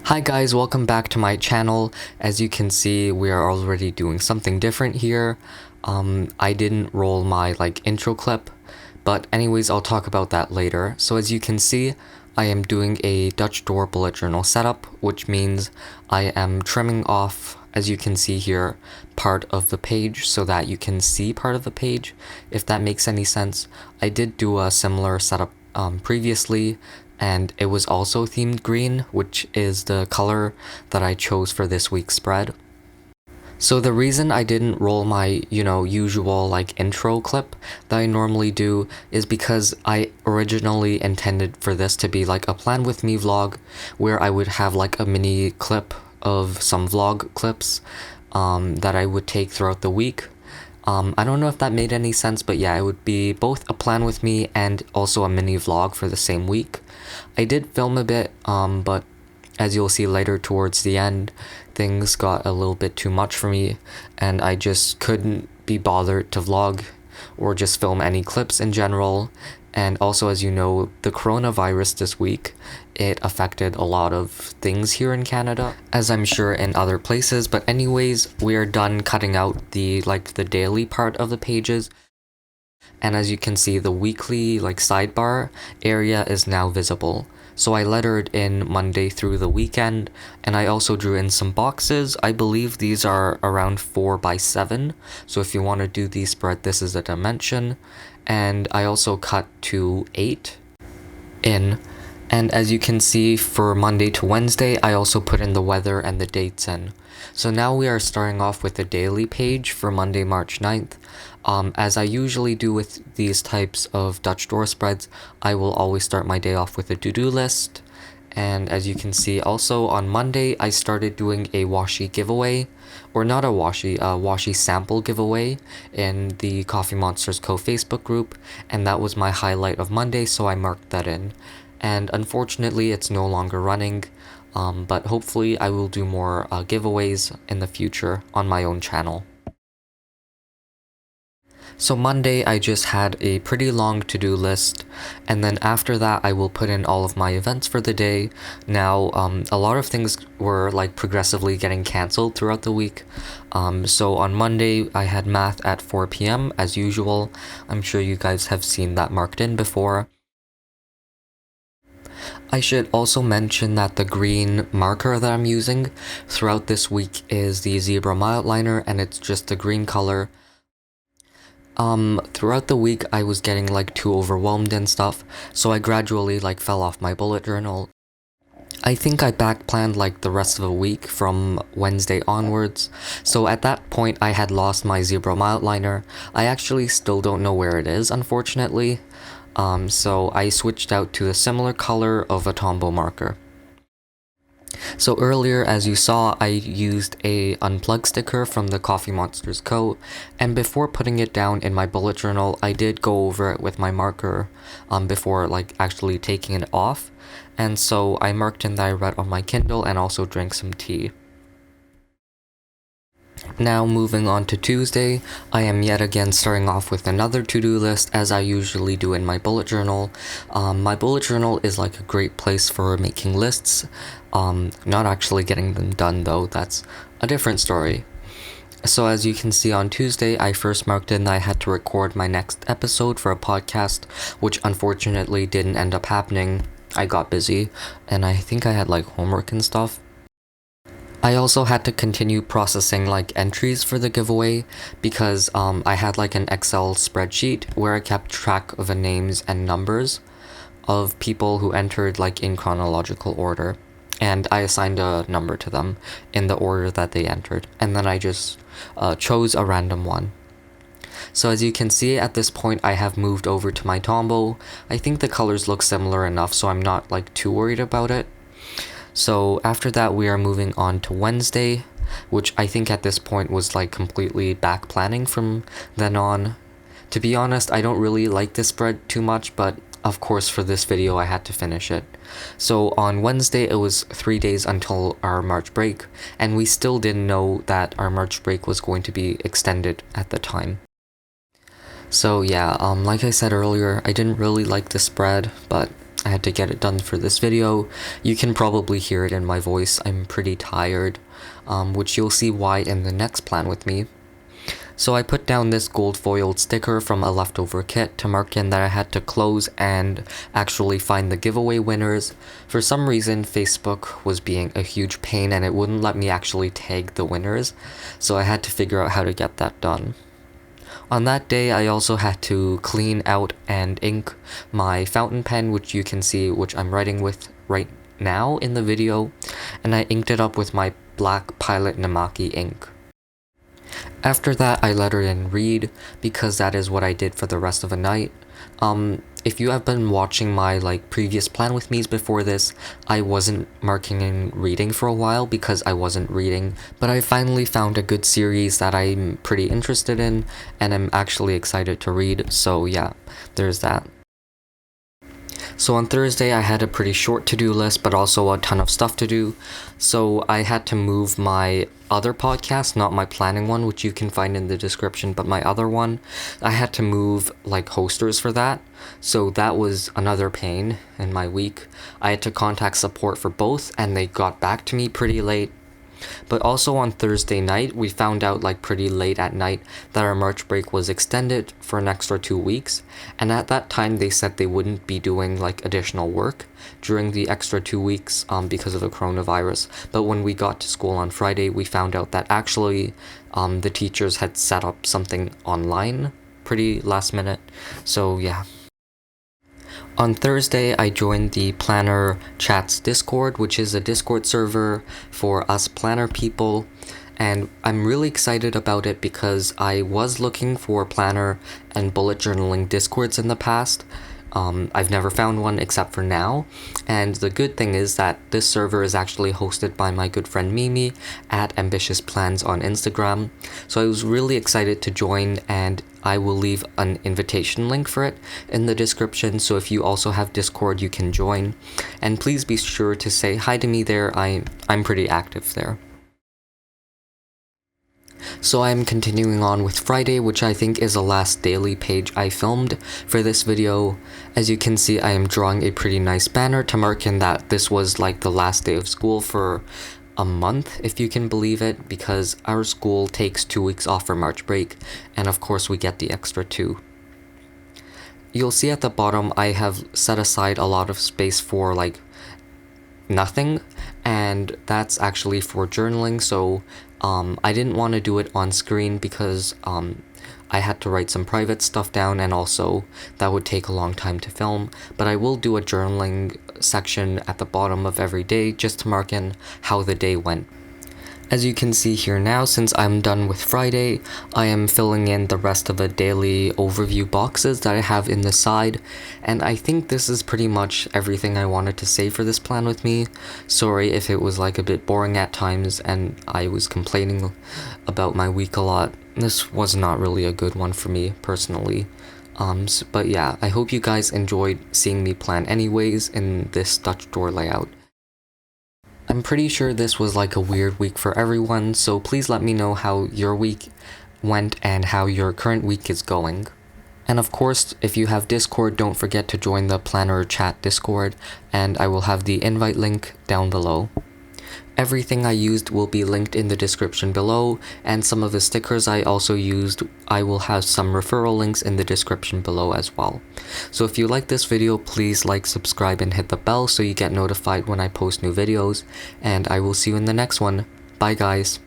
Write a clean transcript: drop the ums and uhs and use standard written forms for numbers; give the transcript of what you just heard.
Hi guys, welcome back to my channel. As you can see, we are already doing something different here. I didn't roll my intro clip, but anyways, I'll talk about that later. So as you can see, I am doing a Dutch door bullet journal setup, which means I am trimming off, as you can see here, part of the page so that you can see part of the page, if that makes any sense. I did do a similar setup previously, and it was also themed green, which is the color that I chose for this week's spread. So the reason I didn't roll my, usual intro clip that I normally do is because I originally intended for this to be like a plan with me vlog where I would have like a mini clip of some vlog clips that I would take throughout the week. I don't know if that made any sense, but yeah, it would be both a plan with me and also a mini vlog for the same week. I did film a bit, but as you'll see later towards the end, things got a little bit too much for me, and I just couldn't be bothered to vlog or just film any clips in general. And also, as you know, the coronavirus this week, it affected a lot of things here in Canada, as I'm sure in other places. But anyways, we are done cutting out the daily part of the pages. And as you can see, the weekly sidebar area is now visible. So I lettered in Monday through the weekend, and I also drew in some boxes. I believe these are around 4x7, so if you want to do these spread, this is the dimension. And I also cut to 8 in. And as you can see, for Monday to Wednesday, I also put in the weather and the dates in. So now we are starting off with the daily page for Monday, March 9th. As I usually do with these types of Dutch door spreads, I will always start my day off with a to-do list. And as you can see, also on Monday, I started doing a washi giveaway, or not a washi sample giveaway in the Coffee Monsters Co. Facebook group, and that was my highlight of Monday, so I marked that in. And unfortunately, it's no longer running, but hopefully I will do more giveaways in the future on my own channel. So Monday, I just had a pretty long to-do list, and then after that, I will put in all of my events for the day. Now, a lot of things were progressively getting cancelled throughout the week. So on Monday, I had math at 4 p.m. as usual. I'm sure you guys have seen that marked in before. I should also mention that the green marker that I'm using throughout this week is the Zebra Mildliner, and it's just the green color. Throughout the week, I was getting too overwhelmed and stuff, so I gradually fell off my bullet journal. I think I backplanned the rest of the week from Wednesday onwards, so at that point I had lost my Zebra Mildliner. I actually still don't know where it is, unfortunately, so I switched out to a similar color of a Tombow marker. So earlier, as you saw, I used a unplug sticker from the Coffee Monsters Co. And before putting it down in my bullet journal, I did go over it with my marker before actually taking it off. And so I marked in that I read on my Kindle and also drank some tea. Now moving on to Tuesday, I am yet again starting off with another to-do list as I usually do in my bullet journal. My bullet journal is a great place for making lists, not actually getting them done though, that's a different story. So as you can see on Tuesday, I first marked in that I had to record my next episode for a podcast, which unfortunately didn't end up happening. I got busy, and I think I had homework and stuff. I also had to continue processing entries for the giveaway because I had an Excel spreadsheet where I kept track of the names and numbers of people who entered in chronological order, and I assigned a number to them in the order that they entered, and then I just chose a random one. So as you can see, at this point I have moved over to my Tombow. I think the colors look similar enough, so I'm not too worried about it. So after that, we are moving on to Wednesday, which I think at this point was completely back planning from then on. To be honest, I don't really like this spread too much, but of course for this video I had to finish it. So on Wednesday, it was 3 days until our March break, and we still didn't know that our March break was going to be extended at the time. So yeah, like I said earlier, I didn't really like the spread, but I had to get it done for this video. You can probably hear it in my voice. I'm pretty tired, which you'll see why in the next plan with me. So I put down this gold foiled sticker from a leftover kit to mark in that I had to close and actually find the giveaway winners. For some reason, Facebook was being a huge pain and it wouldn't let me actually tag the winners, so I had to figure out how to get that done. On that day, I also had to clean out and ink my fountain pen, which you can see which I'm writing with right now in the video, and I inked it up with my black Pilot Namaki ink. After that, I let her in read, because that is what I did for the rest of the night. If you have been watching my previous plan with me's before this, I wasn't marking in reading for a while because I wasn't reading, but I finally found a good series that I'm pretty interested in, and I'm actually excited to read, so yeah, there's that. So on Thursday, I had a pretty short to-do list, but also a ton of stuff to do. So I had to move my other podcast, not my planning one, which you can find in the description, but my other one. I had to move hosters for that. So that was another pain in my week. I had to contact support for both, and they got back to me pretty late. But also on Thursday night, we found out pretty late at night that our March break was extended for an extra 2 weeks, and at that time they said they wouldn't be doing additional work during the extra 2 weeks because of the coronavirus. But when we got to school on Friday, we found out that actually the teachers had set up something online pretty last minute, so yeah. On Thursday, I joined the Planner Chats Discord, which is a Discord server for us planner people, and I'm really excited about it because I was looking for planner and bullet journaling Discords in the past. I've never found one except for now, and the good thing is that this server is actually hosted by my good friend Mimi at Ambitious Plans on Instagram, so I was really excited to join, and I will leave an invitation link for it in the description, so if you also have Discord you can join, and please be sure to say hi to me there. I'm pretty active there. So I'm continuing on with Friday, which I think is the last daily page I filmed for this video. As you can see, I am drawing a pretty nice banner to mark in that this was the last day of school for a month, if you can believe it, because our school takes 2 weeks off for March break, and of course we get the extra 2. You'll see at the bottom I have set aside a lot of space for nothing, and that's actually for journaling, so I didn't want to do it on screen because I had to write some private stuff down, and also that would take a long time to film, but I will do a journaling section at the bottom of every day just to mark in how the day went. As you can see here now, since I'm done with Friday, I am filling in the rest of the daily overview boxes that I have in the side, and I think this is pretty much everything I wanted to say for this plan with me. Sorry if it was a bit boring at times and I was complaining about my week a lot. This was not really a good one for me personally. But yeah, I hope you guys enjoyed seeing me plan anyways in this Dutch door layout. I'm pretty sure this was a weird week for everyone, so please let me know how your week went and how your current week is going. And of course, if you have Discord, don't forget to join the Planner Chat Discord, and I will have the invite link down below. Everything I used will be linked in the description below, and some of the stickers I also used, I will have some referral links in the description below as well. So if you like this video, please subscribe, and hit the bell so you get notified when I post new videos, and I will see you in the next one. Bye guys!